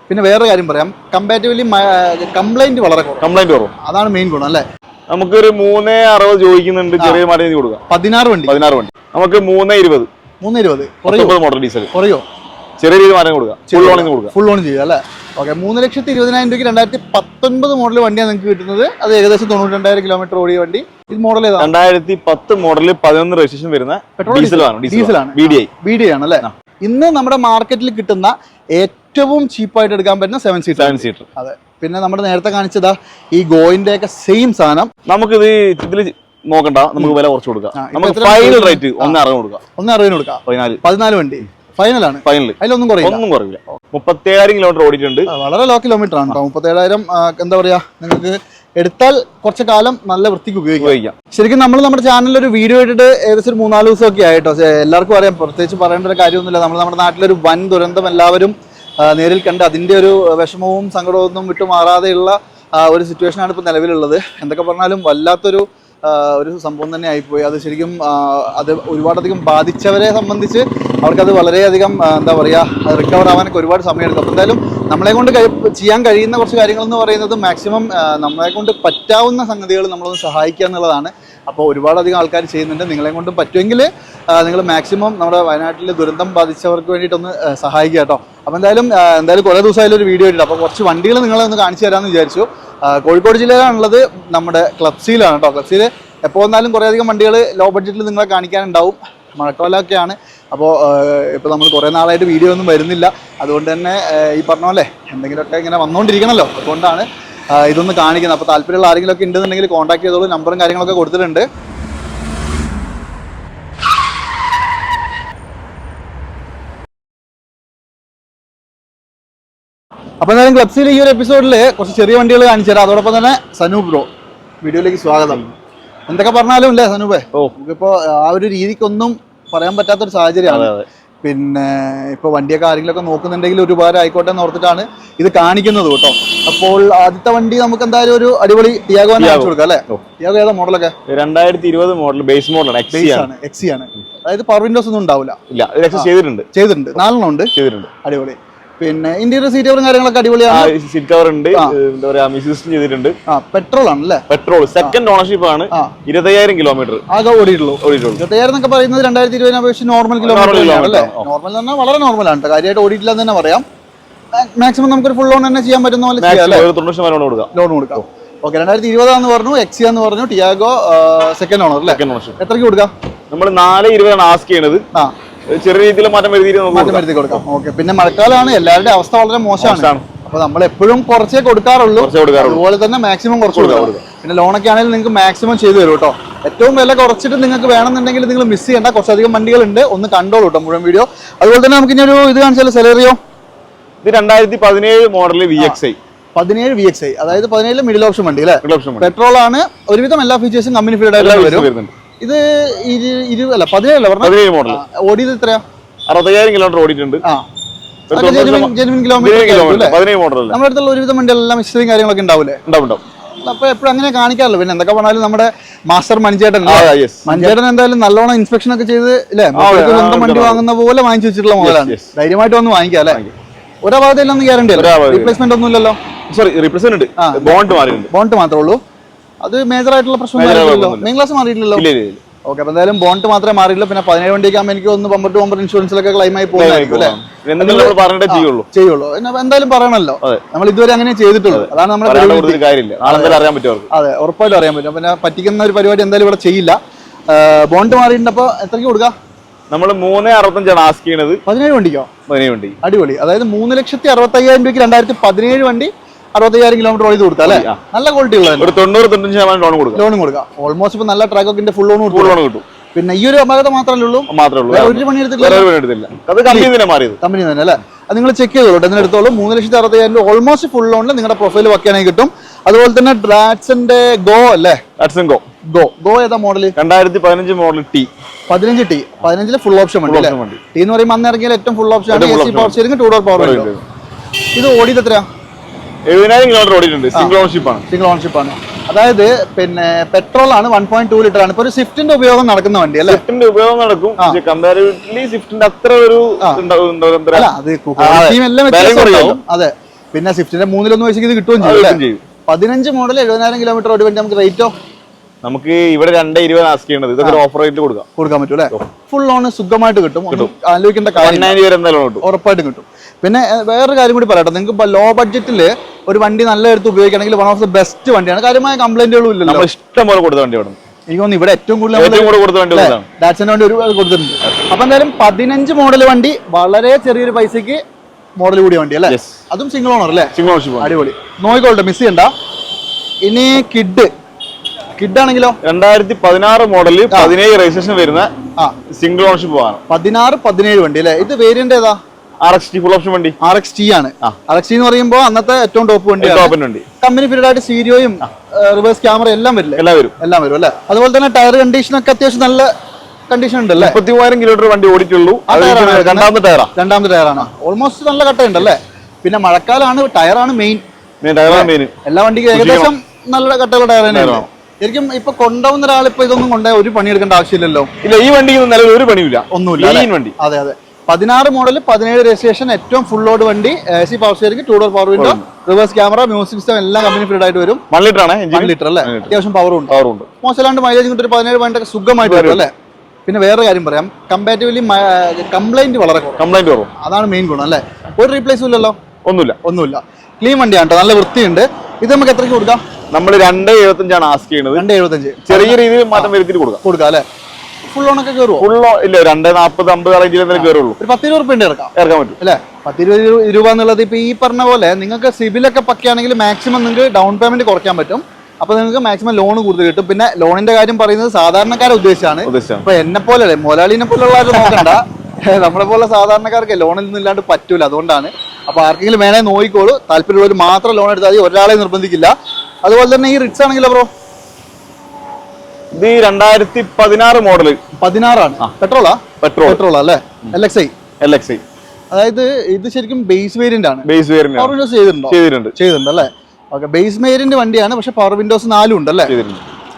പിന്നെ വേറെ കാര്യം പറയാം, കമ്പാരിറ്റീവ്ലി കംപ്ലൈന്റ് വളരെ കുറവ്. അതാണ് മെയിൻ ഗുണം അല്ലേ. നമുക്കൊരു 360 ചോദിക്കുന്നുണ്ട്, ചെറിയ മാറ്റം കൊടുക്കാം. 16 വണ്ടി നമുക്ക് 320 മോഡൽ ഡീസൽ കുറയോ, ചെറിയ രീതിയിൽ മാറ്റം കൊടുക്കാം. ഫുൾ ഓൺ ചെയ്യുക അല്ലേ. ഓക്കെ, 3,20,000 രൂപയ്ക്ക് 2019 മോഡൽ വണ്ടിയാണ് നിങ്ങൾക്ക് കിട്ടുന്നത്. അത് ഏകദേശം 92,000 കിലോമീറ്റർ ഓടിയ വണ്ടി. ഇത് മോഡൽ ഏതാണ്? 2010 മോഡൽ 11 രജിസ്ട്രേഷൻ വരുന്ന ഡീസലാണ്. BDI ആണ് അല്ലേ. ഇന്ന് നമ്മുടെ മാർക്കറ്റിൽ കിട്ടുന്ന ഏറ്റവും ചീപ്പായിട്ട് എടുക്കാൻ പറ്റുന്ന 7 സീറ്റർ. അതെ. പിന്നെ നമ്മുടെ നേരത്തെ കാണിച്ചതാ ഈ ഗോയിന്റെ ഒക്കെ സെയിം സാധനം. നമുക്കിത് ഇതിൽ നോക്കണ്ട, നമുക്ക് വില കുറച്ച് കൊടുക്കാം. നമുക്ക് ഫൈനൽ റേറ്റ് 1.60 കൊടുക്കാം. 1.60 കൊടുക്കാം. 14 വണ്ടി ഫൈനലാണ്. അതിലൊന്നും കുറയില്ല. 37,000 കിലോമീറ്റർ ഓടിയിട്ടുണ്ട്. വളരെ ലോ കിലോമീറ്റർ ആണ്. 37,000 എന്താ പറയാ, നിങ്ങൾക്ക് എടുത്താൽ കുറച്ച് കാലം നല്ല വൃത്തിക്ക് ഉപയോഗിക്കാം. ശരിക്കും നമ്മൾ നമ്മുടെ ചാനലിൽ ഒരു വീഡിയോ ഇട്ടിട്ട് ഏകദേശം ഒരു 3-4 ദിവസമൊക്കെ ആയിട്ടോ. എല്ലാവർക്കും അറിയാം, പ്രത്യേകിച്ച് പറയേണ്ട ഒരു കാര്യമൊന്നുമില്ല. നമ്മുടെ നാട്ടിലൊരു വൻ ദുരന്തം എല്ലാവരും നേരിൽ കണ്ട് അതിൻ്റെ ഒരു വിഷമവും സങ്കടവും ഒന്നും വിട്ടുമാറാതെയുള്ള ഒരു സിറ്റുവേഷനാണ് ഇപ്പോൾ നിലവിലുള്ളത്. എന്തൊക്കെ പറഞ്ഞാലും വല്ലാത്തൊരു സംഭവം തന്നെ ആയിപ്പോയി. അത് ശരിക്കും അത് ഒരുപാടധികം ബാധിച്ചവരെ സംബന്ധിച്ച് അവർക്കത് വളരെയധികം എന്താ പറയുക, റിക്കവർ ആവാനൊക്കെ ഒരുപാട് സമയമെടുക്കും. അപ്പോൾ എന്തായാലും നമ്മളെ കൊണ്ട് ചെയ്യാൻ കഴിയുന്ന കുറച്ച് കാര്യങ്ങളെന്ന് പറയുന്നത് മാക്സിമം നമ്മളെ കൊണ്ട് പറ്റാവുന്ന സംഗതികൾ നമ്മളൊന്ന് സഹായിക്കുക എന്നുള്ളതാണ്. അപ്പോൾ ഒരുപാടധികം ആൾക്കാർ ചെയ്യുന്നുണ്ട്. നിങ്ങളെ കൊണ്ട് പറ്റുമെങ്കിൽ നിങ്ങൾ മാക്സിമം നമ്മുടെ വയനാട്ടിൽ ദുരന്തം ബാധിച്ചവർക്ക് വേണ്ടിയിട്ടൊന്ന് സഹായിക്കുക കേട്ടോ. അപ്പോൾ എന്തായാലും കുറേ ദിവസമായാലും ഒരു വീഡിയോ ഇട്ടിട്ട് അപ്പോൾ കുറച്ച് വണ്ടികൾ നിങ്ങളെ ഒന്ന് കാണിച്ചു തരാമെന്ന് വിചാരിച്ചു. കോഴിക്കോട് ജില്ലയിലാണുള്ളത്, നമ്മുടെ ക്ലബ്സിയിലാണ് കേട്ടോ. ക്ലബ്സിൽ എപ്പോൾ വന്നാലും കുറേയധികം വണ്ടികൾ ലോ ബഡ്ജറ്റിൽ നിങ്ങളെ കാണിക്കാനുണ്ടാവും. മഴക്കാലമൊക്കെയാണ്. അപ്പോൾ ഇപ്പോൾ നമ്മൾ കുറേ നാളായിട്ട് വീഡിയോ ഒന്നും വരുന്നില്ല. അതുകൊണ്ട് തന്നെ ഈ പറഞ്ഞ പോലെ എന്തെങ്കിലുമൊക്കെ ഇങ്ങനെ വന്നുകൊണ്ടിരിക്കണമല്ലോ, അതുകൊണ്ടാണ് ഇതൊന്ന് കാണിക്കുന്നത്. അപ്പോൾ താല്പര്യമുള്ള ആരെങ്കിലുമൊക്കെ ഉണ്ടെന്നുണ്ടെങ്കിൽ കോൺടാക്ട് ചെയ്തോളൂ. നമ്പറും കാര്യങ്ങളൊക്കെ കൊടുത്തിട്ടുണ്ട്. അപ്പോൾ എന്തായാലും ക്ലബ്സിൽ ഈ ഒരു എപ്പിസോഡിൽ കുറച്ച് ചെറിയ വണ്ടികൾ കാണിച്ചു തരാം. അതോടൊപ്പം തന്നെ സനൂപ് ബ്രോ വീഡിയോയിലേക്ക് സ്വാഗതം. എന്തൊക്കെ പറഞ്ഞാലും അല്ലേ സനൂപേ, നമുക്കിപ്പോൾ ആ ഒരു രീതിക്കൊന്നും പറയാൻ പറ്റാത്തൊരു സാഹചര്യമാണ്. പിന്നെ ഇപ്പോൾ വണ്ടിയൊക്കെ ആരെങ്കിലുമൊക്കെ നോക്കുന്നുണ്ടെങ്കിൽ ഒരു ഉപകാരം ആയിക്കോട്ടെ എന്ന് ഓർത്തിട്ടാണ് ഇത് കാണിക്കുന്നത് കേട്ടോ. അപ്പോൾ ആദ്യത്തെ വണ്ടി നമുക്ക് എന്തായാലും ഒരു അടിപൊളി ടിയാഗോ കാണിച്ചു കൊടുക്കാം അല്ലേ. ടിയാഗോ ഏതാ മോഡലൊക്കെ? 2020 മോഡൽ ബേസ് മോഡലാണ്. XC ആണ്. അതായത് പവർ വിൻഡോസ് ഒന്നും ഉണ്ടാവില്ല. ചെയ്തിട്ടുണ്ട് 4 ഉണ്ട്. അടിപൊളി. പിന്നെ ഇന്റീരിയർ സീറ്റ് കവറും കാര്യങ്ങളൊക്കെ അടിപൊളിയാണ്. സീറ്റ് കവർ ഉണ്ട്, എന്താ പറയാ, മ്യൂസിക് ചെയ്തിട്ടുണ്ട്. പെട്രോൾ ആണല്ലേ? പെട്രോൾ സെക്കൻഡ് ഓണർഷിപ്പ് ആണ്. 20,000 കിലോമീറ്റർ ആകെ ഓടിയിട്ടുള്ളൂ. 20,000 എന്നൊക്കെ പറയുന്നത് 2020 അപേക്ഷിച്ച് നോർമൽ കിലോമീറ്റർ അല്ലേ. നോർമൽ എന്ന് പറഞ്ഞാൽ വളരെ നോർമലാണ്, കാര്യമായിട്ട് ഓടിയിട്ടില്ല എന്ന് തന്നെ പറയാം. മാക്സിമം നമുക്കൊരു ഫുൾ ലോൺ തന്നെ ചെയ്യാൻ പറ്റുന്ന പോലെ ലോൺ കൊടുക്കാം. ഓക്കെ, 2020 എന്ന് പറഞ്ഞു, XC എന്ന് പറഞ്ഞു, ടിയാഗോ സെക്കൻഡ് ഓണർ അല്ലേ. എത്രയ്ക്ക് കൊടുക്കാം? നമ്മൾ 4.20 ആസ്ക് ചെയ്യണത്. ചെറിയ രീതിയിൽ മാറ്റം വരുത്തി കൊടുക്കാം. ഓക്കെ, പിന്നെ മഴക്കാലമാണ്, എല്ലാവരുടെ അവസ്ഥ വളരെ മോശമാണ്. അപ്പൊ നമ്മൾ എപ്പോഴും കുറച്ചേ കൊടുക്കാറുള്ളൂ, അതുപോലെ തന്നെ മാക്സിമം കുറച്ച് കൊടുക്കാം. പിന്നെ ലോണൊക്കെ ആണെങ്കിൽ നിങ്ങൾക്ക് മാക്സിമം ചെയ്തു തരും കേട്ടോ. ഏറ്റവും വില കുറച്ചിട്ട് നിങ്ങൾക്ക് വേണമെന്നുണ്ടെങ്കിൽ നിങ്ങൾ മിസ് ചെയ്യേണ്ട കുറച്ചധികം വണ്ടികളുണ്ട്, ഒന്ന് കണ്ടോളൂ കേട്ടോ മുഴുവൻ വീഡിയോ. അതുപോലെ തന്നെ നമുക്ക് ഇനി ഒരു ഇത് കാണിച്ചാൽ സെലേറിയോ. ഇത് 2017 മോഡൽ VXi. 17 VXi, അതായത് 17 മിഡിൽ ഓപ്ഷൻ വണ്ടി അല്ലേ. പെട്രോൾ ആണ്, ഒരുവിധം എല്ലാ ഫീച്ചേഴ്സും കമ്പനി ഫീൽഡ് ആയിട്ട് വരും. ഇത് 17 മോഡൽ. ഓടിയത് എത്രയാ? 60,000 കിലോമീറ്റർ ഓടിയിട്ടുണ്ട്. Genuine kilometre. നമ്മുടെ അടുത്തുള്ള ഒരുവിധം വണ്ടികളെല്ലാം ഹിസ്റ്ററിയും കാര്യങ്ങളൊക്കെ ഉണ്ടാവില്ലേ? അപ്പൊ എപ്പോഴും അങ്ങനെ കാണിക്കാറില്ല. പിന്നെ എന്തൊക്കെ പറഞ്ഞാലും നമ്മുടെ മാസ്റ്റർ മഞ്ചേട്ടൻ എന്തായാലും നല്ലോണം ഇൻസ്പെക്ഷൻ ഒക്കെ ചെയ്ത് അല്ലേ, സ്വന്തം വണ്ടി വാങ്ങുന്ന പോലെ വാങ്ങിച്ചു വെച്ചിട്ടുള്ള മോഡലാണ്. ധൈര്യമായിട്ട് വന്ന് വാങ്ങിക്കാം അല്ലേ. ഒരേ ഭാഗത്തെല്ലാം ഗ്യാരണ്ടി അല്ല, റീപ്ലേസ്മെന്റ് ഒന്നും ഇല്ലല്ലോ. റീപ്ലേസ്മെന്റ് ബോണ്ട് മാത്രമേ ഉള്ളൂ. അത് മേജർ ആയിട്ടുള്ള പ്രശ്നമൊന്നുമില്ലല്ലോ. മെയിൻ ക്ലാസ് മാറിയിട്ടില്ലല്ലോ. ഓക്കെ, അപ്പൊ എന്തായാലും ബോണ്ട് മാത്രമേ മാറിയില്ല. പിന്നെ 17 വണ്ടിയൊക്കെ ആകുമ്പോൾ എനിക്ക് ഒന്ന് ബമ്പർ ടു ബമ്പർ ഇൻഷുറൻസിലൊക്കെ ക്ലെയിം ആയി പോകുന്നതായിരിക്കും അല്ലേ. ചെയ്യുള്ളൂ. എന്തായാലും പറയണല്ലോ, നമ്മൾ ഇതുവരെ അങ്ങനെ ചെയ്തിട്ടുള്ളൂ. അതാണ് നമ്മുടെ അതെ, ഉറപ്പായിട്ടും അറിയാൻ പറ്റും. പിന്നെ പറ്റിക്കുന്ന ഒരു പരിപാടി എന്തായാലും ഇവിടെ ചെയ്യില്ല. ബോണ്ട് മാറിയിട്ടുണ്ട്. അപ്പൊ എത്രയ്ക്ക് കൊടുക്കാം? നമ്മൾ 3.65 ആസ്ക് ചെയ്യണത്. 17 വണ്ടിക്കോ? 17 വണ്ടി. അടിപൊളി. അതായത് 3,65,000 രൂപയ്ക്ക് 2017 വണ്ടി 60,000 കിലോമീറ്റർ ഓടി കൊടുത്താൽ അല്ലേ. നല്ല ക്വാളിറ്റി ഉള്ളത്. ഒരു 90-95% ലോൺ കൊടുക്കാം. ഓൾമോസ്റ്റ് ഇപ്പൊ നല്ല ട്രാക്കൊക്കെ ഫുൾ ലോൺ കിട്ടും. പിന്നെ ഈ ഒരു അപകടം മാത്രമേ ഉള്ളൂ. ഒരു പണി എടുത്തില്ല, കമ്പനി തന്നെ അല്ലേ. അത് നിങ്ങൾ ചെക്ക് ചെയ്തോളൂ, എടുത്തോളൂ. 3,60,000 രൂപ ഓൾമോസ്റ്റ് ഫുൾ ലോണിൽ നിങ്ങളുടെ പ്രൊഫൈൽ വെക്കാനായി കിട്ടും. അതുപോലെ തന്നെ ഡ്രാറ്റ്സന്റെ ഗോ അല്ലേ. ഗോ ഏതാ model? 2015 model T. 15 full option വണ്ടി അല്ലേ. T എന്ന് പറയുമ്പോൾ അന്ന് ഇറങ്ങിയാൽ ഏറ്റവും ഫുൾ ഓപ്ഷൻ ആണ്. AC power steering, 2 door power window. ഇത് ഓടിയത് എത്രയാ? 70,000 കിലോമീറ്റർ ഓടിയിട്ടുണ്ട്. സിംഗിൾ ഓൺഷിപ്പ് ആണ്. അതായത് പിന്നെ പെട്രോൾ ആണ്, 1.2 ലിറ്റർ ആണ്. ഇപ്പൊ ഒരു സ്വിഫ്റ്റിന്റെ ഉപയോഗം നടക്കുന്ന വണ്ടി അല്ലേ. സ്വിഫ്റ്റിന്റെ ഉപയോഗം നടക്കും, കമ്പാരിറ്റീവ്ലി സ്വിഫ്റ്റിന്റെ അത്ര ഒരു അതെ. പിന്നെ സ്വിഫ്റ്റിന്റെ 3-1 വയസ്സിൽ ഇത് കിട്ടുകയും ചെയ്യും. 15 മോഡൽ 70,000 കിലോമീറ്റർ ഓടി വേണ്ടി നമുക്ക് റേറ്റോ നമുക്ക് ഇവിടെ 2.20 ആസ്ക് ചെയ്യുന്നത്. ഇതൊക്കെ ഓഫർ റേറ്റ് കൊടുക്കാൻ പറ്റും അല്ലേ? ഫുൾ ലോൺ സുഖമായിട്ട് കിട്ടും. ആലോചിക്കേണ്ട കാര്യം ഉറപ്പായിട്ടും കിട്ടും. പിന്നെ വേറൊരു കാര്യം കൂടി പറയട്ടെ, നിങ്ങൾക്ക് ലോ ബഡ്ജറ്റിൽ ഒരു വണ്ടി നല്ല എടുത്ത് ഉപയോഗിക്കണമെങ്കിൽ വൺ ഓഫ് ദ ബെസ്റ്റ് വണ്ടിയാണ്. കാര്യമായ കംപ്ലൈന്റുകളും ഇല്ലല്ലോ. ഇഷ്ടം പോലെ കൊടുത്ത വണ്ടി എനിക്ക് തോന്നുന്നു ഇവിടെ ഏറ്റവും കൂടുതൽ ഡാറ്റ്സന്റെ വണ്ടി ഒരുപാട് കൊടുത്തിട്ടുണ്ട്. അപ്പൊ എന്തായാലും 15 മോഡൽ വണ്ടി വളരെ ചെറിയൊരു പൈസക്ക് മോഡൽ കൂടിയ വണ്ടി അല്ലേ? അതും സിംഗിൾ ഓണർ അല്ലേ? Single ownership. അടിപൊളി. നോക്കിക്കോട്ടെ, മിസ് ചെയ്യണ്ട. ഇനി കിഡ് ആണെങ്കിലോ 2016 മോഡല് 17 രജിസ്ട്രേഷൻ വരുന്ന സിംഗിൾ ഓണർഷിപ്പ് ആണ്. 16-17 വണ്ടി അല്ലേ? ഇത് വേരിയന്റ് ഏതാ? RXT ഫുൾ ഓപ്ഷൻ വണ്ടി. RXT ആണ്. RXT എന്ന് പറയുമ്പോൾ അന്നത്തെ ഏറ്റവും ടോപ്പ് വണ്ടി. കമ്പനി ഫിറ്റഡ് ആയിട്ട് സ്റ്റീരിയോയും റിവേഴ്സ് ക്യാമറ എല്ലാം വരും അല്ലേ? അതുപോലെ തന്നെ ടയർ കണ്ടീഷൻ ഒക്കെ അത്യാവശ്യം നല്ല കണ്ടീഷൻ ഉണ്ട് അല്ലേ? 33,000 കിലോമീറ്റർ വണ്ടി ഓടിച്ചുള്ളൂ. രണ്ടാമത്തെ ടയറാണ്. ഓൾമോസ്റ്റ് നല്ല കട്ടയുണ്ടല്ലേ? പിന്നെ മഴക്കാലാണ്, ടയറാണ് മെയിൻ. എല്ലാ വണ്ടിക്കും ഏകദേശം നല്ല കട്ടയുള്ള ടയർ തന്നെയാണ്. ശരിക്കും ഇപ്പൊ കൊണ്ടുപോകുന്ന ഒരാൾ ഇപ്പൊ ഇതൊന്നും കൊണ്ടുപോയി ഒരു പണി എടുക്കേണ്ട ആവശ്യമില്ലല്ലോ. ഇല്ല, ഈ വണ്ടിക്ക് നിലവിൽ ഒരു പണിയില്ല, ഒന്നുമില്ല. അതെ. 16 മോഡൽ 17 രജിസ്ട്രേഷൻ ഏറ്റവും ഫുൾ ലോഡ് വണ്ടി. AC power steering, 2 door power window, reverse camera, music system എല്ലാം കമ്പനി ഫിറ്റഡ് ആയിട്ട് വരും. 1 ലിറ്റർ ആണ്. 1 ലിറ്റർ അല്ലേ? അത്യാവശ്യം പവറും ഉണ്ട്. മോശമല്ലാണ്ട് മൈലേജ് കിട്ടും. 17 വണ്ടി സുഖമായിട്ട് വരും അല്ലേ? പിന്നെ വേറെ കാര്യം പറയാം, കമ്പാരിറ്റീവ്ലി കംപ്ലൈന്റ് വളരെ കുറവ്. അതാണ് മെയിൻ ഗുണം അല്ലേ? ഒരു റീപ്ലേസും ഇല്ലല്ലോ? ഒന്നുമില്ല. ക്ലീൻ വണ്ടിയാണ് കേട്ടോ, നല്ല വൃത്തിയുണ്ട്. ഇത് നമുക്ക് എത്രയ്ക്ക് കൊടുക്കാം? നമ്മൾ 2.75 ആസ്ക് ചെയ്യുന്നത്. 2.75 ചെറിയ രീതിയിൽ മാറ്റം വരുത്തി കൊടുക്കാം അല്ലേ? ഫുൾ ലോൺ ഒക്കെ കയറുമോ? ഫുൾ ലോൺ ഇല്ല, 2.40-50 റേഞ്ചിൽ കയറുള്ളൂ. ഒരു 10-20 രൂപ ഇറക്കാൻ പറ്റും അല്ലേ? 10-20 രൂപ എന്നുള്ളത് ഇപ്പൊ ഈ പറഞ്ഞ പോലെ നിങ്ങൾക്ക് സിബിലൊക്കെ പക്കയാണെങ്കിൽ മാക്സിമം നിങ്ങൾക്ക് ഡൗൺ പേയ്മെന്റ് കുറയ്ക്കാൻ പറ്റും. അപ്പൊ നിങ്ങൾക്ക് മാക്സിമം ലോൺ കൂടുതൽ കിട്ടും. പിന്നെ ലോണിന്റെ കാര്യം പറയുന്നത് സാധാരണക്കാരെ ഉദ്ദേശിച്ചാണ്. ഇപ്പൊ എന്നെ പോലെ മൊലാളിനെ പോലുള്ള നോക്കണ്ട, നമ്മളെ പോലെ സാധാരണക്കാർക്ക് ലോണിൽ നിന്നും ഇല്ലാണ്ട് പറ്റൂല. അതുകൊണ്ടാണ്. അപ്പൊ ആർക്കെങ്കിലും വേണേ നോക്കിക്കോളൂ. താല്പര്യമുള്ളവർ മാത്രം ലോൺ എടുത്താൽ മതി, ഒരാളെ നിർബന്ധിക്കില്ല. അതുപോലെ തന്നെ ഈ റിറ്റ്സ് ആണെങ്കിലോ ബ്രോ? ഇത് 2016 മോഡൽ. 16 ആണ്. പെട്രോൾ അല്ലേ? LXI. അതായത് ഇത് ശരിക്കും ബേസ് വേരിയന്റ് ആണ്. പവർ വിൻഡോസ് ചെയ്തിട്ടുണ്ട് അല്ലേ? ഓക്കെ, ബേസ് വേരിയന്റ് വണ്ടിയാണ്. പക്ഷെ പവർ വിൻഡോസ് 4 ഉണ്ട് അല്ലേ?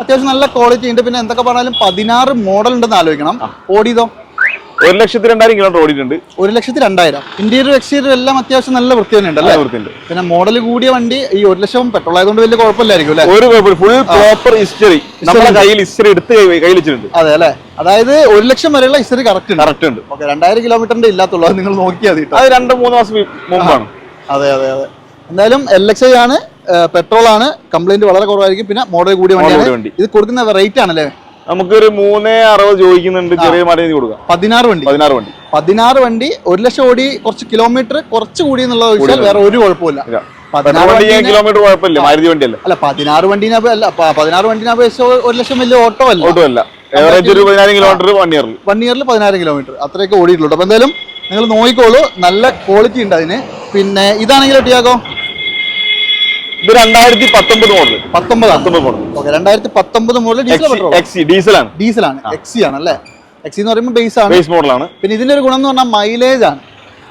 അത്യാവശ്യം നല്ല ക്വാളിറ്റി ഉണ്ട്. പിന്നെ എന്തൊക്കെ പറഞ്ഞാലും 16 മോഡൽ ഉണ്ടെന്ന് ആലോചിക്കണം. ഓടിയതോ 1,02,000 കിലോമീറ്റർ ഓടിയിട്ടുണ്ട്. 1,02,000. ഇന്റീരിയർ എക്സ്റ്റീരിയർ എല്ലാം അത്യാവശ്യം നല്ല വൃത്തി തന്നെ ഉണ്ട് അല്ലേ? പിന്നെ മോഡൽ കൂടിയ വണ്ടി. ഈ 1,00,000 പെട്രോൾ ആയതുകൊണ്ട് വലിയ കുഴപ്പമില്ലായിരിക്കും അല്ലേ? ഒരു ഫുൾ പ്രോപ്പർ ഹിസ്റ്ററി നമ്മുടെ കയ്യിൽ ഹിസ്റ്ററി എടുത്ത് കയ്യിൽ വെച്ചിട്ടുണ്ട്. അതെ അല്ലേ? അതായത് 1,00,000 വരെയുള്ള ഹിസ്റ്ററി കറക്റ്റ് ഉണ്ട്. ഓക്കെ, 2,000 കിലോമീറ്ററിന്റെ ഇല്ലാത്തുള്ളൂ. നിങ്ങൾ നോക്കിയാൽ മതി. അത് 2-3 മാസം മുമ്പാണ്. അതെ. എന്തായാലും LXI ആണ്, പെട്രോൾ ആണ്, കംപ്ലൈന്റ് വളരെ കുറവായിരിക്കും. പിന്നെ മോഡൽ കൂടിയ വണ്ടിയാണ്. ഇത് കൊടുക്കുന്ന റേറ്റ് ആണല്ലേ? നമുക്കൊരു 3.60 ചോദിക്കുന്നുണ്ട്. ചെറിയ മാറ്റം കൊടുക്കാം. 16 വണ്ടി 1,00,000 ഓടി, കുറച്ച് കിലോമീറ്റർ കുറച്ച് കൂടി എന്നുള്ളത് ചോദിച്ചാൽ വേറെ ഒരു കുഴപ്പമില്ല. 16 കിലോമീറ്റർ കുഴപ്പമില്ല, മാരുതി വണ്ടിയല്ല. അല്ല, 16 വണ്ടിനെ അപേക്ഷിച്ച് 1,00,000 വലിയ ഓട്ടോ അല്ല. ഏവറേജ് ഒരു 10,000 കിലോമീറ്റർ 1 ഇയറിൽ 10,000 കിലോമീറ്റർ അത്രയൊക്കെ ഓടിയിട്ടുള്ളൂ. അപ്പൊ എന്തായാലും നിങ്ങൾ നോക്കിക്കോളൂ, നല്ല ക്വാളിറ്റി ഉണ്ട് അതിന്. പിന്നെ ഇതാണെങ്കിലോ ടിയാഗോ? ഇത് 2019 മോഡൽ. 19 മോഡൽ. Okay, 2019 model. ഡീസലാണ്. XC ആണ് അല്ലേ? XC എന്ന് പറയുമ്പോൾ ബേസ് മോഡലാണ്. പിന്നെ ഇതിന്റെ ഒരു ഗുണം എന്ന് പറഞ്ഞാൽ മൈലേജ് ആണ്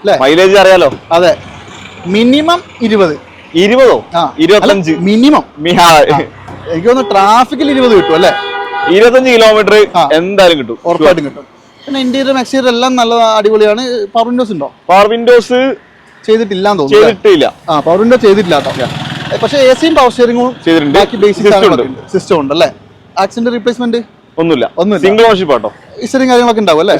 അല്ലേ? മൈലേജ് അറിയാലോ? അതെ, മിനിമം 20. 25 മിനിമം. എനിക്ക് തോന്നുന്നു ട്രാഫിക്കിൽ 20 കിട്ടും അല്ലേ? 25 കിലോമീറ്റർ എന്തായാലും കിട്ടും, ഉറപ്പായിട്ടും കിട്ടും. പിന്നെ ഇന്റീരിയർ എക്സ്റ്റീരിയർ എല്ലാം നല്ല അടിപൊളിയാണ്. പവർ വിൻഡോസ് ഉണ്ടോ? പവർ വിൻഡോസ് ചെയ്തിട്ടില്ലാന്ന് തോന്നുന്നു. പവർ വിൻഡോ ചെയ്തിട്ടില്ല കേട്ടോ. പക്ഷേ AC പവർ സ്റ്റിയറിംഗും ചെയ്തിട്ടുണ്ട്. ബാക്കി ബേസിക് സിസ്റ്റം ഉണ്ട് അല്ലേ? ആക്സിഡന്റ് റീപ്ലേസ്മെന്റ് ഒന്നുമില്ല. സിംഗിൾ ഓണർഷിപ്പ് ആട്ടോ. ഹിസ്റ്ററിയും കാര്യങ്ങളൊക്കെ ഉണ്ടാവും അല്ലേ?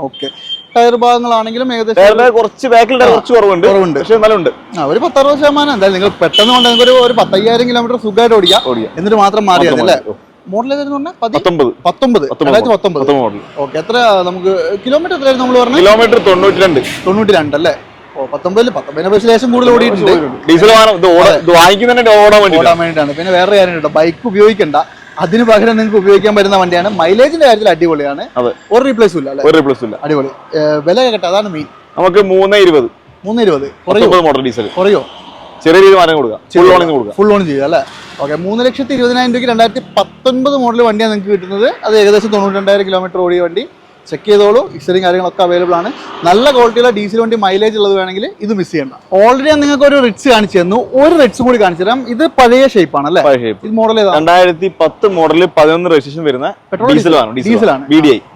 ഓക്കെ. ടയർ ഭാഗങ്ങളാണെങ്കിലും ഏകദേശം കുറച്ച് ബാക്കിൽ കുറച്ച് കുറവുണ്ട്. പക്ഷേ നല്ല ഉണ്ട്. ഒരു 10-60% എന്തായാലും നിങ്ങൾ പെട്ടെന്ന് കൊണ്ടെങ്കിൽ ഒരു 15,000 കിലോമീറ്റർ സുഖമായിട്ട് ഓടിക്കാം. എന്നിട്ട് മാത്രം മാറിയത് അല്ലേ? മോഡൽ ഏതായിരുന്നു? 19 മോഡൽ. ഓക്കെ, എത്ര നമുക്ക് കിലോമീറ്റർ എത്രയായിരുന്നു നമ്മൾ പറഞ്ഞത്? കിലോമീറ്റർ 92 അല്ലേ? 19 ശേഷം കൂടുതൽ ഓടിയിട്ടുണ്ട്. ഡീസൽ ഓടാൻ വേണ്ടിയിട്ടാണ്. പിന്നെ വേറെ കാര്യം കേട്ടോ, ബൈക്ക് ഉപയോഗിക്കണ്ട, അതിന് പകരം നിങ്ങൾക്ക് ഉപയോഗിക്കാൻ പറ്റുന്ന വണ്ടിയാണ്. മൈലേജിന്റെ കാര്യത്തിൽ അടിപൊളിയാണ്. ഒരു റീപ്ലേസും ഇല്ല. അടിപൊളി. വില കേട്ടോ, അതാണ് മെയിൻ. നമുക്ക് 3.20 മോഡൽ ഡീസൽ കുറയോ? ചെറിയ രീതിയിൽ മാറ്റം കൊടുക്കാം. ഫുൾ ഓൺ ചെയ്യുക അല്ലേ? ഓക്കെ, 3,20,000 രൂപയ്ക്ക് 2019 മോഡൽ വണ്ടിയാണ് നിങ്ങൾക്ക് കിട്ടുന്നത്. അത് ഏകദേശം 92,000 കിലോമീറ്റർ ഓടിയ വണ്ടി. ചെക്ക് ചെയ്തോളൂ, ഹിസ്റ്ററിയും കാര്യങ്ങളൊക്കെ അവൈലബിൾ ആണ്. നല്ല ക്വാളിറ്റിയുള്ള ഡീസൽ വണ്ടി, മൈലേജ് ഉള്ളത് വേണമെങ്കിൽ ഇത് മിസ് ചെയ്യണ്ട. ഓൾറെഡി ഞാൻ നിങ്ങൾക്ക് ഒരു റിറ്റ്സ് കാണിച്ചു തന്നു. ഒരു റിറ്റ്സും കൂടി കാണിച്ചു തരാം. ഇത് പഴയ ഷേപ്പ് ആണ് അല്ലേ? ഇത് മോഡൽ 2010 മോഡൽ 11 രജിസ്ട്രേഷൻ വരുന്ന ഡീസലാണ്.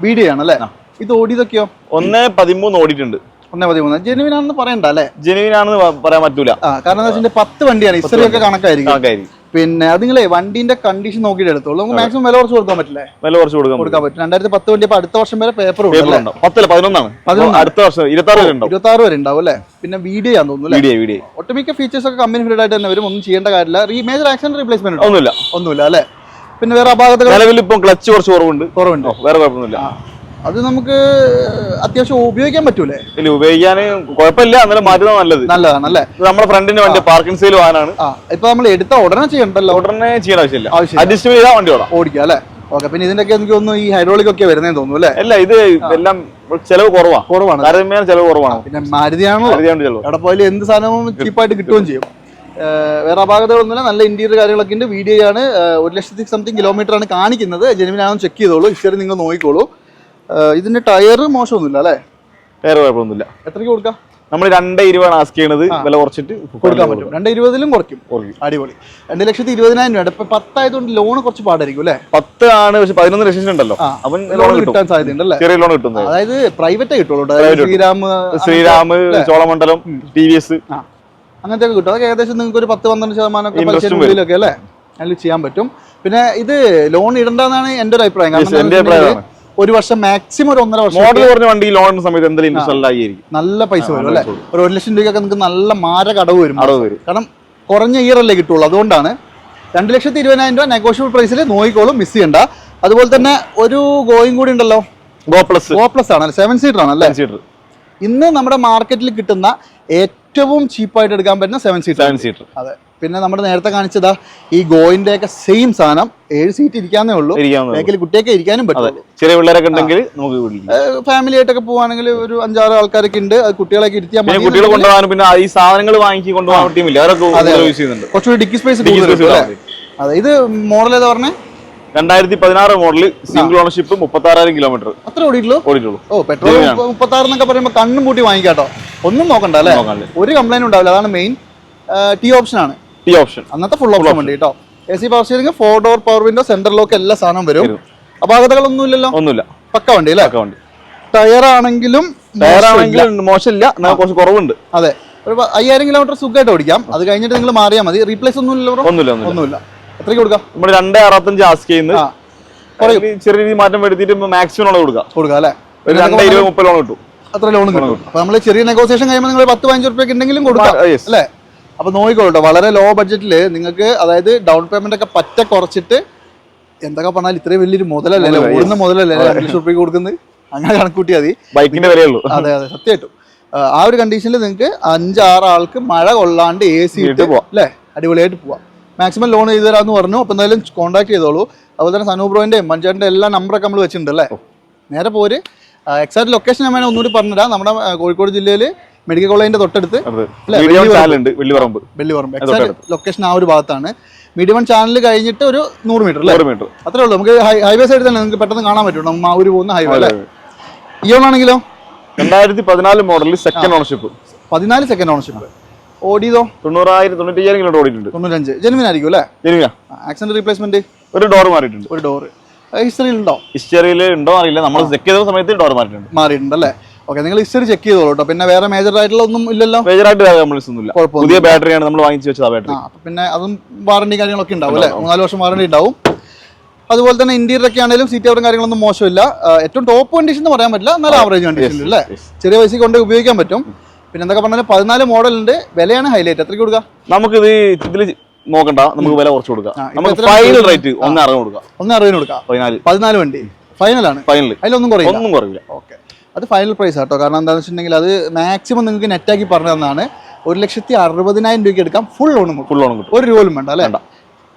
BDI ആണ് അല്ലേ? ഇത് ഓടിയതൊക്കെയോ? 1.13 ഓടിയിട്ടുണ്ട്. 1.13 ജെനുവിൻ ആണെന്ന് പറയണ്ട അല്ലേ? ജെനുവിൻ ആണെന്ന് പറയാൻ പറ്റൂല. കാരണം എന്താ വെച്ചാൽ 10 വണ്ടിയാണ്, ഹിസ്റ്ററി ഒക്കെ കണക്കായിരിക്കും. പിന്നെ അത് നിങ്ങളെ വണ്ടിന്റെ കണ്ടീഷൻ നോക്കിയിട്ട് എടുത്തോളൂ. നമുക്ക് മാക്സിമം വില കുറച്ച് കൊടുക്കാൻ പറ്റില്ലേ? വില കുറച്ച് കൊടുക്കാൻ പറ്റും. 2010 വണ്ടി അപ്പൊ അടുത്ത വർഷം വരെ പേപ്പർ 11 അടുത്ത വർഷം 26 വരെ ഉണ്ടാവും അല്ലേ? പിന്നെ വീഡിയോ ആണെന്ന് തോന്നുന്നു. ഒട്ടുമിക്ക ഫീച്ചേഴ്സ് ഒക്കെ കമ്പനി ഫിറ്റഡ് ആയിട്ട് തന്നെ വരും. ഒന്നും ചെയ്യേണ്ട കാര്യമില്ല. മേജർ ആക്സിഡന്റ് റീപ്ലേസ്മെന്റ് ഒന്നുമില്ല അല്ലേ? പിന്നെ വേറെ അപാകതകൾ ഇപ്പം ക്ലച്ച് കുറച്ച് കുറവുണ്ട്. വേറെ കുഴപ്പമൊന്നുമില്ല. അത് നമുക്ക് അത്യാവശ്യം ഉപയോഗിക്കാൻ പറ്റൂലേ? ഇല്ല, ഉപയോഗിക്കാൻ കുഴപ്പമില്ല. എന്നാലും മാറ്റുന്നത് നല്ലതാണല്ലേ? നമ്മുടെ ഫ്രണ്ടിന്റെ വണ്ടി പാർക്കിംഗ് സെയിൽ വാഹനമാണ്. ഇപ്പൊ നമ്മൾ എടുത്ത ഉടനെ ചെയ്യണ്ടല്ലോ? ഉടനെ ചെയ്യേണ്ട ആവശ്യമില്ല. അഡ്ജസ്റ്റ് ചെയ്താൽ വണ്ടി ഓടിക്കാം അല്ലേ? ഓക്കെ. പിന്നെ ഇതിന്റെയൊക്കെ എനിക്ക് തോന്നുന്നു ഈ ഹൈഡ്രോളിക് ഒക്കെ വരുന്നതെന്ന് തോന്നുന്നു അല്ലേ? അല്ല, ഇത് എല്ലാം ചെലവ് കുറവാണ്. താരതമ്യേന ചെലവ് കുറവാണ്. പിന്നെ മാരുതിയാണോ എവിടെ പോയാലും എന്ത് സാധനവും ചീപ്പായിട്ട് കിട്ടുകയും ചെയ്യും. വേറെ അപാകതകളൊന്നുമില്ല. നല്ല ഇന്റീരിയർ കാര്യങ്ങളൊക്കെ ഉണ്ട്. വീഡിയോ ആണ്. 1,00,000 സംതിങ് കിലോമീറ്റർ ആണ് കാണിക്കുന്നത്. ജെനുവിൻ ആണെന്ന് ചെക്ക് ചെയ്തോളൂ. ഹിസ്റ്ററി നിങ്ങൾ നോക്കിക്കോളൂ. ഇതിന്റെ ടയർ മോശമൊന്നുമില്ല അല്ലേ? ടയർ കുഴപ്പമൊന്നുമില്ല. എത്രയ്ക്ക് കൊടുക്കാം? നമ്മൾ 2.20 ആസ്ക് ചെയ്യണത്. വില കുറച്ചിട്ട് കൊടുക്കാൻ പറ്റും. 2.20 കുറയ്ക്കും. അടിപൊളി. 2,20,000 രൂപ. ഇപ്പൊ 10 ആയതുകൊണ്ട് ലോൺ കുറച്ച് പാടായിരിക്കും അല്ലേ? 10 ആണ്, പക്ഷെ 11 രജിസ്ട്രേഷൻ ഉണ്ടല്ലോ. അപ്പം ലോൺ കിട്ടാൻ സാധ്യതയുണ്ട്. ചെറിയ ലോൺ കിട്ടുന്നത്. അതായത് പ്രൈവറ്റേ കിട്ടുള്ളൂ. ശ്രീരാം, ചോളമണ്ഡലം, TVS അങ്ങനത്തെ ഒക്കെ കിട്ടും. അതൊക്കെ ഏകദേശം നിങ്ങൾക്ക് ഒരു 10-12% ഒക്കെ അല്ലേ അതിൽ ചെയ്യാൻ പറ്റും. പിന്നെ ഇത് ലോൺ ഇടണ്ടെന്നാണ് എന്റെ ഒരു അഭിപ്രായം. കാരണം ഒരു വർഷം മാക്സിമം ഒരു 1.5 വർഷം മോഡൽ കുറഞ്ഞ വണ്ടി ലോൺ സമയത്ത് എന്തായാലും നല്ല പൈസ വരും അല്ലേ? ഒരു 1,00,000 രൂപയൊക്കെ നിങ്ങൾക്ക് നല്ല മാരക അടവ് വരും. കാരണം കുറഞ്ഞ ഇയർ അല്ലേ കിട്ടുള്ളൂ. അതുകൊണ്ടാണ് 2,20,000 രൂപ നെഗോഷ്യബിൾ പ്രൈസിൽ നോക്കിക്കോളും, മിസ് ചെയ്യണ്ട. അതുപോലെ തന്നെ ഒരു ഗോയും കൂടി ഉണ്ടല്ലോ, ഗോ പ്ലസ് ആണ്. 7 സീറ്റർ ആണ് അല്ലേ? ഇന്ന് നമ്മുടെ മാർക്കറ്റിൽ കിട്ടുന്ന ഏറ്റവും ചീപ്പായിട്ട് എടുക്കാൻ പറ്റുന്ന 7 സീറ്റർ. അതെ. പിന്നെ നമ്മൾ നേരത്തെ കാണിച്ചതാ ഈ ഗോയിന്റെ ഒക്കെ സെയിം സാധനം. 7 സീറ്റ് ഇരിക്കാന്നേ ഉള്ളൂ. ബാക്കിൽ കുട്ടിയൊക്കെ ഇരിക്കാനും പറ്റും. ചെറിയ പിള്ളേരൊക്കെ ഉണ്ടെങ്കിൽ ഫാമിലി ആയിട്ടൊക്കെ പോവാണെങ്കിൽ ഒരു 5-6 ആൾക്കാരൊക്കെ ഉണ്ട്. കുട്ടികളൊക്കെ ഇരുത്തിയാൽ മതി. കുട്ടികളെ കൊണ്ടുപോകാൻ പിന്നെ ഈ സാധനങ്ങൾ വാങ്ങി കൊണ്ടുപോകാൻ ടീമില്ല. കുറച്ചുകൂടി ഡിക്കി സ്പേസ്. അതെ. ഇത് മോഡൽ ഏതാ പറഞ്ഞേ? 2016 മോഡൽ, സിംഗിൾ ഓണർഷിപ്പ്, 36,000 കിലോമീറ്റർ. അത്ര ഓടിയിട്ടുള്ളൂ. ഓ, പെട്രോൾ 36 എന്നൊക്കെ പറയുമ്പോൾ കണ്ണും പൂട്ടി വാങ്ങിക്കാട്ടോ. ഒന്നും നോക്കണ്ട അല്ലേ? ഒരു കംപ്ലൈന്റ് ഉണ്ടാവില്ല. അതാണ് മെയിൻ. ടി ഓപ്ഷൻ ആണ്. അന്നത്തെ ഫുൾ ഓപ്ഷൻ വണ്ടി കേട്ടോ. AC power steering, 4 door power window, centre lock, എല്ലാ സാധനം വരും. അപാകതകളൊന്നും ഇല്ലല്ലോ? ഒന്നുമില്ല. പക്ക വണ്ടി അല്ലേ? ടയർ ആണെങ്കിലും മോശമില്ല, കുറച്ച് കുറവുണ്ട്. അതെ. ഒരു 5,000 കിലോമീറ്റർ സുഖമായിട്ട് ഓടിക്കാം. അത് കഴിഞ്ഞിട്ട് നിങ്ങൾ മാറിയാൽ മതി. റീപ്ലേസ് ഒന്നുമില്ല. എത്രയ്ക്ക് കൊടുക്കാം? നമ്മൾ 2.65 ആസ്ക് ചെയ്യുന്നത്. ചെറിയ രീതി മാറ്റം വരുത്തിയിട്ട് മാക്സിമം കൊടുക്കാം അല്ലേ? 2.20-30 ലോൺ കിട്ടും. അത്ര ലോൺ കിട്ടും. അപ്പൊ നമ്മൾ ചെറിയ നെഗോസിയേഷൻ കഴിയുമ്പോൾ നിങ്ങൾ 10-15 രൂപയ്ക്ക് ഉണ്ടെങ്കിലും കൊടുക്കാം അല്ലേ? അപ്പൊ നോക്കിക്കോട്ടോ. വളരെ ലോ ബഡ്ജറ്റിൽ നിങ്ങൾക്ക്, അതായത് ഡൗൺ പേയ്മെന്റ് ഒക്കെ പറ്റ കുറച്ചിട്ട്, എന്തൊക്കെ പറഞ്ഞാൽ ഇത്രയും വലിയൊരു മുതലല്ലേ, ഓടുന്ന മുതലല്ലേ 2,00,000 രൂപയ്ക്ക് കൊടുക്കുന്നത്. അങ്ങനെ കണക്കൂട്ടിയാൽ മതി. ബൈക്കിന്റെ വിലയുള്ളൂ. അതെ, സത്യമായിട്ടും. ആ ഒരു കണ്ടീഷനിൽ നിങ്ങൾക്ക് 5-6 ആൾക്ക് മഴ കൊള്ളാണ്ട് AC ഇട്ട് പോവാം അല്ലേ? അടിപൊളിയായിട്ട് പോവാം. മാക്സിമം ലോൺ ചെയ്ത് തരാമെന്ന് പറഞ്ഞു. അപ്പോൾ എന്തായാലും കോൺടാക്ട് ചെയ്തോളൂ. അതുപോലെ തന്നെ സനൂബ്രോന്റെയും മഞ്ചാറിന്റെ എല്ലാ നമ്പറൊക്കെ നമ്മൾ വെച്ചിട്ടുണ്ട് അല്ലേ? നേരെ പോര്. എക്സാക്ട് ലൊക്കേഷൻ ഞാൻ ഒന്നുകൂടി പറഞ്ഞുതരാം. നമ്മുടെ കോഴിക്കോട് ജില്ലയിൽ മെഡിക്കൽ കോളേജിന്റെ തൊട്ടടുത്ത് വെള്ളിപറമ്പ്. എക്സാക്ട് ലൊക്കേഷൻ ആ ഒരു ഭാഗത്താണ്. മീഡിയം 1 ചാനൽ കഴിഞ്ഞിട്ട് ഒരു 100 മീറ്റർ അത്രേ ഉള്ളൂ. നമുക്ക് ഹൈവേ സൈഡിൽ തന്നെ നിങ്ങൾക്ക് പെട്ടെന്ന് കാണാൻ പറ്റും. നമ്മൾ ആ ഒരു പോകുന്ന ഹൈവേ അല്ലേ? ഇയോണാണെങ്കിലോ 2014 model, second ownership. 14 second ownership. ഓടിയതോ 95,000 കിലോമീറ്റർ ഓടിയിട്ടുണ്ട്. 95. ജെനുവിൻ ആയിരിക്കും അല്ലേ? ആക്സിഡന്റ് റീപ്ലേസ്മെന്റ് ഒരു ഡോർ മാറിയിട്ടുണ്ട്. ഒരു ഡോർ ഹിസ്റ്ററിയിൽ ഉണ്ടോ അറിയില്ല. നമ്മൾ ചെക്ക് ചെയ്ത സമയത്ത് ഡോർ മാറിയിട്ടുണ്ട് അല്ലേ? ഓക്കെ. നിങ്ങൾ ഹിസ്റ്ററി ചെക്ക് ചെയ്തോളൂ കേട്ടോ. പിന്നെ വേറെ മേജർ ആയിട്ടുള്ള ഒന്നും ഇല്ലല്ലോ? മേജറായിട്ട് ഒന്നുമില്ല. പുതിയ ബാറ്ററിയാണ് നമ്മൾ വാങ്ങിച്ചു വെച്ചത്. ബാറ്ററി പിന്നെ അതും വാറണ്ടി കാര്യങ്ങളൊക്കെ ഉണ്ടാവും അല്ലേ? 3-4 വർഷം വാറണ്ടി ഉണ്ടാവും. അതുപോലെ തന്നെ ഇന്റീരിയർ ഒക്കെ ആണെങ്കിലും സീറ്റ് കവറും കാര്യങ്ങളൊന്നും മോശമില്ല. ഏറ്റവും ടോപ്പ് കണ്ടീഷൻ എന്ന് പറയാൻ പറ്റില്ല, എന്നാൽ ആവറേജ് കണ്ടീഷൻ അല്ലേ? ചെറിയ പൈസ കൊണ്ട് ഉപയോഗിക്കാൻ പറ്റും. പിന്നെ എന്തൊക്കെ പറഞ്ഞാൽ 14 മോഡൽ ഉണ്ട്. വിലയാണ് ഹൈലൈറ്റ്. എത്രയ്ക്ക് കൊടുക്കാം? നമുക്കിത് ഇതിൽ നോക്കണ്ട, നമുക്ക് വില കുറച്ച് കൊടുക്കാം. നമുക്ക് ഫൈനൽ റേറ്റ് 1.60 കൊടുക്കാം. 1.60 കൊടുക്കാം. 14 വണ്ടി ഫൈനലാണ്. അതിലൊന്നും കുറയില്ല. ഓക്കെ. അത് ഫൈനൽ പ്രൈസ് ആട്ടോ. കാരണം എന്താണെന്ന് വെച്ചിട്ടുണ്ടെങ്കിൽ അത് മാക്സിമം നിങ്ങൾക്ക് നെറ്റാക്കി പറഞ്ഞു തന്നാണ്. 1,60,000 രൂപയ്ക്ക് എടുക്കാം. ഫുൾ ലോണും കിട്ടും. ഒരു രൂപ വേണ്ട അല്ലേ?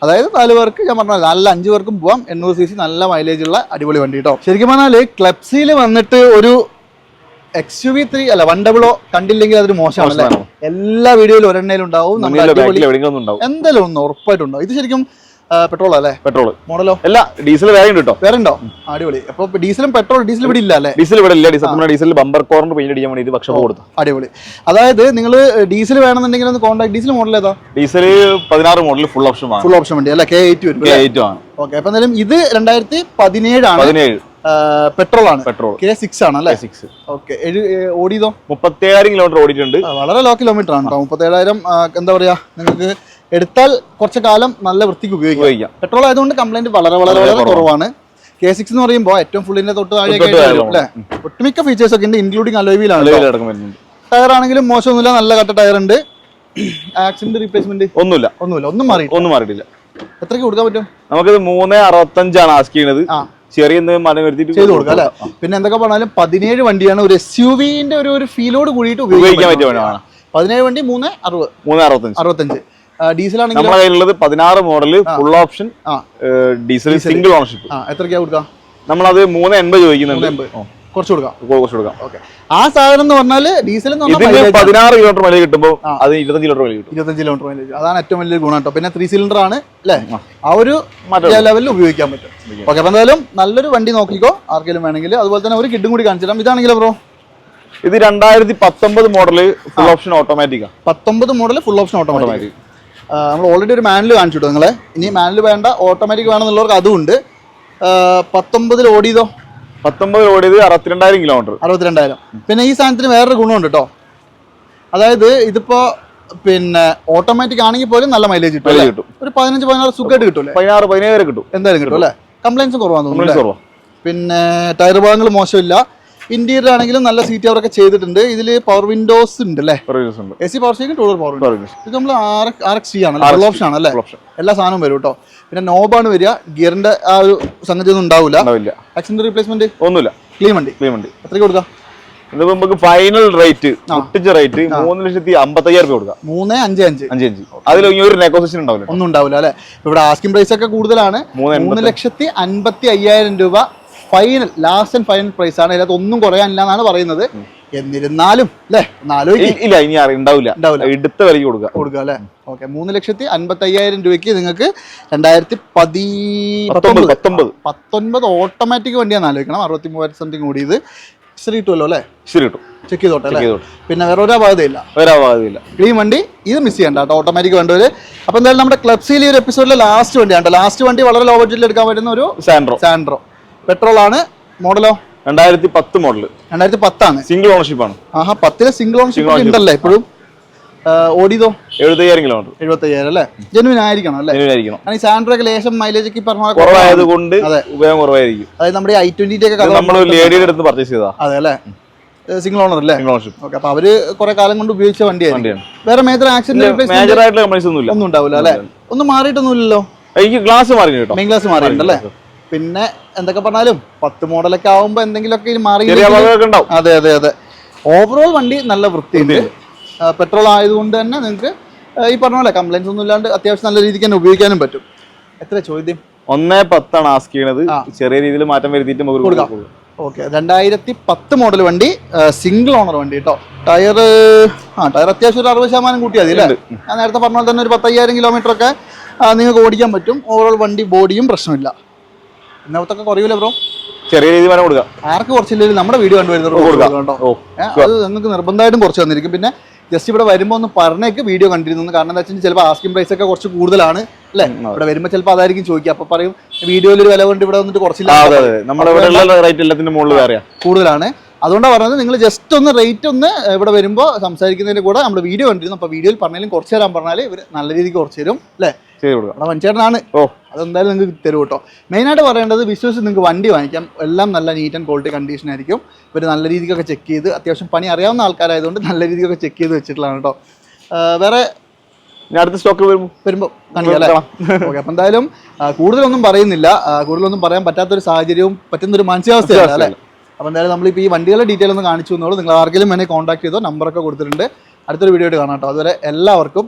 അതായത് 4 പേർക്ക് ഞാൻ പറഞ്ഞ നല്ല 5 പേർക്കും പോവാം. 800 cc നല്ല മൈലേജ് ഉള്ള അടിപൊളി വണ്ടി കേട്ടോ. ശരിക്കും പറഞ്ഞാൽ ക്ലബ്സിൽ വന്നിട്ട് ഒരു XUV3 അല്ല 100 കണ്ടില്ലെങ്കിൽ അതൊരു മോശമാണല്ലേ? എല്ലാ വീഡിയോയിലും ഒരെണ്ണയിലും ഉണ്ടാവും. എന്തായാലും ഒന്ന് ഉറപ്പായിട്ടുണ്ടാവും. ഇത് ശരിക്കും പെട്രോൾ അല്ലേ? പെട്രോൾ മോഡലോ? അല്ല, ഡീസൽ വേറെ ഉണ്ടോ? അടിപൊളി. അപ്പൊ ഡീസലും ഡീസൽ ഇവിടെ ഇല്ല അല്ലേ? ഡീസൽ ഇവിടെ ഇല്ല. ഡീസൽ ബമ്പർ കോർണർ പെയിന്റ് അടിക്കാൻ വേണ്ടി വർക്ക്ഷോപ്പ് കൊടുത്തു. അടിപൊളി. അതായത് നിങ്ങൾ ഡീസൽ വേണമെന്നുണ്ടെങ്കിൽ ഒന്ന് കോൺടാക്ട്. ഡീസൽ മോഡൽ ഏതാ? ഡീസൽ 16 മോഡൽ ഫുൾ ഓപ്ഷൻ വണ്ടി അല്ലേ? K8 വരും. K8 ആണ്. ഓക്കെ. അപ്പൊ എന്തായാലും ഇത് 2017 ആണ്. പെട്രോൾ ആണ്, പെട്രോൾ K6 ആണ് അല്ലേ? ഓക്കെ. ഓടിയതോ 37,000 കിലോമീറ്റർ ഓടിയിട്ടുണ്ട്. വളരെ ലോ കിലോമീറ്റർ ആണ് കേട്ടോ. 37,000 എന്താ പറയാ, നിങ്ങൾക്ക് എടുത്താൽ കുറച്ച് കാലം നല്ല വൃത്തിക്ക് ഉപയോഗിക്കാം. പെട്രോൾ ആയതുകൊണ്ട് കംപ്ലൈന്റ് വളരെ വളരെ വളരെ കുറവാണ്. K6 എന്ന് പറയുമ്പോൾ ഏറ്റവും ഫുള്ളിന്റെ തൊട്ട് താഴെയൊക്കെ അല്ലേ, ഒട്ടുമിക്ക ഫീച്ചേഴ്സ് ഒക്കെ ഉണ്ട്, ഇൻക്ലൂഡിംഗ് അലോയിലാണ്. ടയർ ആണെങ്കിലും മോശമൊന്നുമില്ല, നല്ല കട്ട ടയർ ഉണ്ട്. ആക്സിഡന്റ് റീപ്ലേസ്മെന്റ് ഒന്നും മാറിയിട്ടില്ല. എത്രയ്ക്ക് കൊടുക്കാൻ പറ്റും? നമുക്കിത് 365 ആസ്ക് ചെയ്യുന്നത്. ചെറിയ ചെയ്ത് കൊടുക്കാം അല്ലെ. പിന്നെ എന്തൊക്കെ പറഞ്ഞാലും 17 വണ്ടിയാണ്, ഒരു SUV-ന്റെ ഒരു ഫീലോട് കൂടിയിട്ട് ഉപയോഗിക്കാൻ പറ്റിയ 17 വണ്ടി 365. ഡീസൽ ആണെങ്കിൽ നമ്മുടെ കയ്യിലുള്ളത് 16 model full option diesel single ownership. എത്രയ്ക്കാ കൊടുക്കാം? നമ്മളത് 380 ചോദിക്കുന്നുണ്ട്. കുറച്ച് കൊടുക്കാം. ഓക്കെ. ആ സാധനം എന്ന് പറഞ്ഞാൽ ഡീസൽ 16 കിലോമീറ്റർ മൈലേജ് കിട്ടുമ്പോൾ അത് 25 കിലോമീറ്റർ മൈലേജ് കിട്ടും. 25 കിലോമീറ്റർ മൈലേജ്, അതാണ് ഏറ്റവും വലിയ ഗുണം കേട്ടോ. പിന്നെ 3 സിലിണ്ടർ ആണ് അല്ലേ, ആ ഒരു ലെവലിൽ ഉപയോഗിക്കാൻ പറ്റും. ഓക്കെ. അപ്പൊ എന്തായാലും നല്ലൊരു വണ്ടി നോക്കിക്കോ ആർക്കെങ്കിലും വേണമെങ്കിൽ. അതുപോലെ തന്നെ ഒരു കിഡും കൂടി കാണിച്ചു തരാം. ഇതാണെങ്കിലോ ബ്രോ, ഇത് 2019 model full option automatic. 19 model full option automatic. നമ്മൾ ഓൾറെഡി ഒരു മാനുവൽ കാണിച്ചു കിട്ടും നിങ്ങളെ. ഇനി മാനുവൽ വേണ്ട, ഓട്ടോമാറ്റിക് വേണമെന്നുള്ളവർക്ക് അതുമുണ്ട്. 19 ഓടിയതോ? 19 ഓടിയത് 62,000 കിലോമീറ്റർ. 62,000. പിന്നെ ഈ സാധനത്തിന് വേറൊരു ഗുണമുണ്ട് കേട്ടോ. അതായത് ഇതിപ്പോ പിന്നെ ഓട്ടോമാറ്റിക് ആണെങ്കിൽ പോലും നല്ല മൈലേജ് കിട്ടും. ഒരു 15-16 സുഖമായിട്ട് കിട്ടും. 16-17 വരെ കിട്ടും എന്തായാലും കിട്ടും അല്ലേ. കംപ്ലൈൻസ് കുറവാന്ന് തോന്നുന്നു. പിന്നെ ടയർ ഭാഗങ്ങൾ മോശമില്ല. ഇന്റീരിയർ ആണെങ്കിലും നല്ല സീറ്റ് കവറൊക്കെ ചെയ്തിട്ടുണ്ട്. ഇതിൽ പവർ വിൻഡോസ് ഉണ്ട് അല്ലേ, AC power steering, two door power window. ഇത് നമ്മൾ RXC ആണ്, ഫുൾ ഓപ്ഷൻ ആണ് അല്ലേ. എല്ലാ സാധനവും വരും കേട്ടോ. പിന്നെ നോബാണ് വരിക, ഗിയറിന്റെ ആ ഒരു സംഗതി ഒന്നും ഉണ്ടാവില്ല. ആക്സിഡന്റ് റീപ്ലേസ്മെന്റ് ഒന്നുമില്ല, ക്ലീൻ വണ്ടി. എത്രയ്ക്ക് കൊടുക്കാം? നമുക്ക് ഫൈനൽ റേറ്റ് ഒട്ടിച്ച റേറ്റ് 3,55,000 രൂപ കൊടുക്കാം. 355. അതിൽ ഒരു നെഗോസിയേഷൻ ഉണ്ടാവില്ല, ഒന്നും ഉണ്ടാവില്ല അല്ലെ. ഇവിടെ ആസ്കിംഗ് പ്രൈസ് ഒക്കെ കൂടുതലാണ്. 3,55,000 രൂപ final, last and final price ആണ്. ഇതിനകത്ത് ഒന്നും കുറയാനില്ല എന്നാണ് പറയുന്നത്. എന്നിരുന്നാലും അല്ലേ, ഇല്ല ഇനി ഉണ്ടാവില്ല, എടുത്ത വിലയ്ക്ക് കൊടുക്കുക അല്ലേ. ഓക്കെ. 3,55,000 രൂപയ്ക്ക് നിങ്ങൾക്ക് 2019 ഓട്ടോമാറ്റിക് വണ്ടിയാന്ന് ആലോചിക്കണം. 63 സംതിങ് ഓടിയത്. ഹിസ്റ്ററി കിട്ടുമല്ലോ അല്ലേ? ചെക്ക് ചെയ്തോട്ടെ അല്ലേ. പിന്നെ വേറെ ഒരു അപാകതയില്ല. ക്ലീൻ വണ്ടി. ഇത് മിസ് ചെയ്യണ്ട കേട്ടോ, ഓട്ടോമാറ്റിക് വേണ്ടവര്. അപ്പൊ എന്തായാലും നമ്മുടെ ക്ലബ് സീൽ ഈ ഒരു എപ്പിസോഡിലെ ലാസ്റ്റ് വണ്ടിയാണ്. ലാസ്റ്റ് വണ്ടി വളരെ ലോ ബഡ്ജറ്റിൽ എടുക്കാൻ പറ്റുന്ന ഒരു സാൻഡ്രോ. പെട്രോൾ ആണ്. മോഡലോ 2010 മോഡൽ. 2010 ആണ്. സിംഗിൾ ഓണർഷിപ്പ് ആണ്. 10 സിംഗിൾ ഓണർഷിപ്പ് ഉണ്ടല്ലേ ഇപ്പോഴും. ഓടിയതോ 75,000 കിലോമീറ്റർ. 75,000 അല്ലേ. ജെനുവിൻ ആയിരിക്കണം അല്ലേ. ഈ സാൻഡ്രോ ഒക്കെ ലേശം മൈലേജ് ഒക്കെ കുറവായതുകൊണ്ട് ഉപയോഗം കുറവായിരിക്കും. അതായത് നമ്മുടെ i20 ഒക്കെ നമ്മൾ ലേഡിയുടെ അടുത്ത് പർച്ചേസ് ചെയ്താ. അതെ അല്ലേ. സിംഗിൾ ഓണർ അല്ലേ. ഓക്കെ. അപ്പൊ അവര് കുറെ കാലം കൊണ്ട് ഉപയോഗിച്ച വണ്ടിയാണ്. വേറെ മേജർ ആക്സിഡന്റ് ഒന്നും ഉണ്ടാവില്ല അല്ലേ. ഒന്നും മാറിയിട്ടൊന്നുമില്ലല്ലോ. ഗ്ലാസ് മാറി കേട്ടോ, മെയിൻ ഗ്ലാസ് മാറിയിട്ടുണ്ടല്ലേ. പിന്നെ എന്തൊക്കെ പറഞ്ഞാലും 10 മോഡലൊക്കെ ആവുമ്പോ എന്തെങ്കിലുമൊക്കെ മാറി. അതെ. ഓവറോൾ വണ്ടി നല്ല വൃത്തിയുണ്ട്. പെട്രോൾ ആയതുകൊണ്ട് തന്നെ നിങ്ങൾക്ക് ഈ പറഞ്ഞ പോലെ കംപ്ലൈൻസ് ഒന്നും ഇല്ലാണ്ട് അത്യാവശ്യം നല്ല രീതിക്ക് തന്നെ ഉപയോഗിക്കാനും പറ്റും. എത്ര ചോദ്യം? 1.10 ആണ് ആസ്ക് ചെയ്യുന്നത്. ചെറിയ രീതിയിൽ മാറ്റം വരുത്തിയിട്ട് കൊടുക്കാം. ഓക്കെ. 2010 മോഡൽ വണ്ടി, സിംഗിൾ ഓണർ വണ്ടി കേട്ടോ. ടയർ അത്യാവശ്യം ഒരു 60% കൂട്ടിയാൽ മതി അല്ലേ. ഞാൻ നേരത്തെ പറഞ്ഞ പോലെ തന്നെ ഒരു 10,000 കിലോമീറ്റർ ഒക്കെ നിങ്ങൾക്ക് ഓടിക്കാൻ പറ്റും. ഓവറോൾ വണ്ടി ബോഡിയും പ്രശ്നമില്ല. ഇന്നത്തൊക്കെ കുറയൂല ബ്രോ. ചെറിയ രീതി വരെ കൊടുക്കാം. ആർക്ക് കുറച്ചില്ലെങ്കിൽ നമ്മുടെ വീഡിയോ കണ്ടുവരുന്നത് അത് നിങ്ങൾക്ക് നിർബന്ധമായിട്ടും കുറച്ച് തന്നിരിക്കും. പിന്നെ ജസ്റ്റ് ഇവിടെ വരുമ്പോൾ ഒന്ന് പറഞ്ഞേക്ക് വീഡിയോ കണ്ടിരുന്നു. കാരണം എന്താ വെച്ചാൽ ചിലപ്പോൾ ആസ്കിംഗ് പ്രൈസ് ഒക്കെ കുറച്ച് കൂടുതലാണ് അല്ലേ. ഇവിടെ വരുമ്പോൾ ചിലപ്പോൾ അതായിരിക്കും ചോദിക്കുക. അപ്പൊ പറയും വീഡിയോയിൽ ഒരു വില കൊണ്ട് ഇവിടെ വന്നിട്ട് കുറച്ചില്ല, കൂടുതലാണ്. അതുകൊണ്ടാണ് പറഞ്ഞത് നിങ്ങൾ ജസ്റ്റ് ഒന്ന് റേറ്റ് ഒന്ന് ഇവിടെ വരുമ്പോൾ സംസാരിക്കുന്നതിന് കൂടെ നമ്മുടെ വീഡിയോ കണ്ടിരുന്നു. അപ്പോൾ വീഡിയോയിൽ പറഞ്ഞാലും കുറച്ച് തരാൻ പറഞ്ഞാൽ ഇവർ നല്ല രീതിക്ക് കുറച്ച് തരും അല്ലേ. നമ്മുടെ മനുഷ്യനാണ്. അതെന്തായാലും നിങ്ങൾക്ക് തരും കേട്ടോ. മെയിനായിട്ട് പറയേണ്ടത് വിശ്വസിച്ച് നിങ്ങൾക്ക് വണ്ടി വാങ്ങിക്കാം. എല്ലാം നല്ല നീറ്റ് ആൻഡ് ക്വാളിറ്റി കണ്ടീഷൻ ആയിരിക്കും. ഇവർ നല്ല രീതിക്കൊക്കെ ചെക്ക് ചെയ്ത് അത്യാവശ്യം പണി അറിയാവുന്ന ആൾക്കാരായതുകൊണ്ട് നല്ല രീതിക്കൊക്കെ ചെക്ക് ചെയ്ത് വെച്ചിട്ടുള്ളതാണ് കേട്ടോ. വേറെ അടുത്ത സ്റ്റോക്ക് വരുമ്പോൾ കാണിക്കാം. ഓക്കെ. അപ്പം എന്തായാലും കൂടുതലൊന്നും പറയുന്നില്ല. കൂടുതലൊന്നും പറയാൻ പറ്റാത്തൊരു സാഹചര്യവും പറ്റുന്നൊരു മാനസികാവസ്ഥയാണ് അല്ലേ. അപ്പോൾ എന്തായാലും നമ്മളിപ്പോൾ ഈ വണ്ടികളുടെ ഡീറ്റെയിൽ ഒന്ന് കാണിച്ചു എന്നുള്ളൂ. നിങ്ങൾ ആർക്കെങ്കിലും എന്നെ കോൺടാക്ട് ചെയ്തോ, നമ്പറൊക്കെ കൊടുത്തിട്ടുണ്ട്. അടുത്തൊരു വീഡിയോ ആയിട്ട് കാണാം കേട്ടോ. അതുവരെ എല്ലാവർക്കും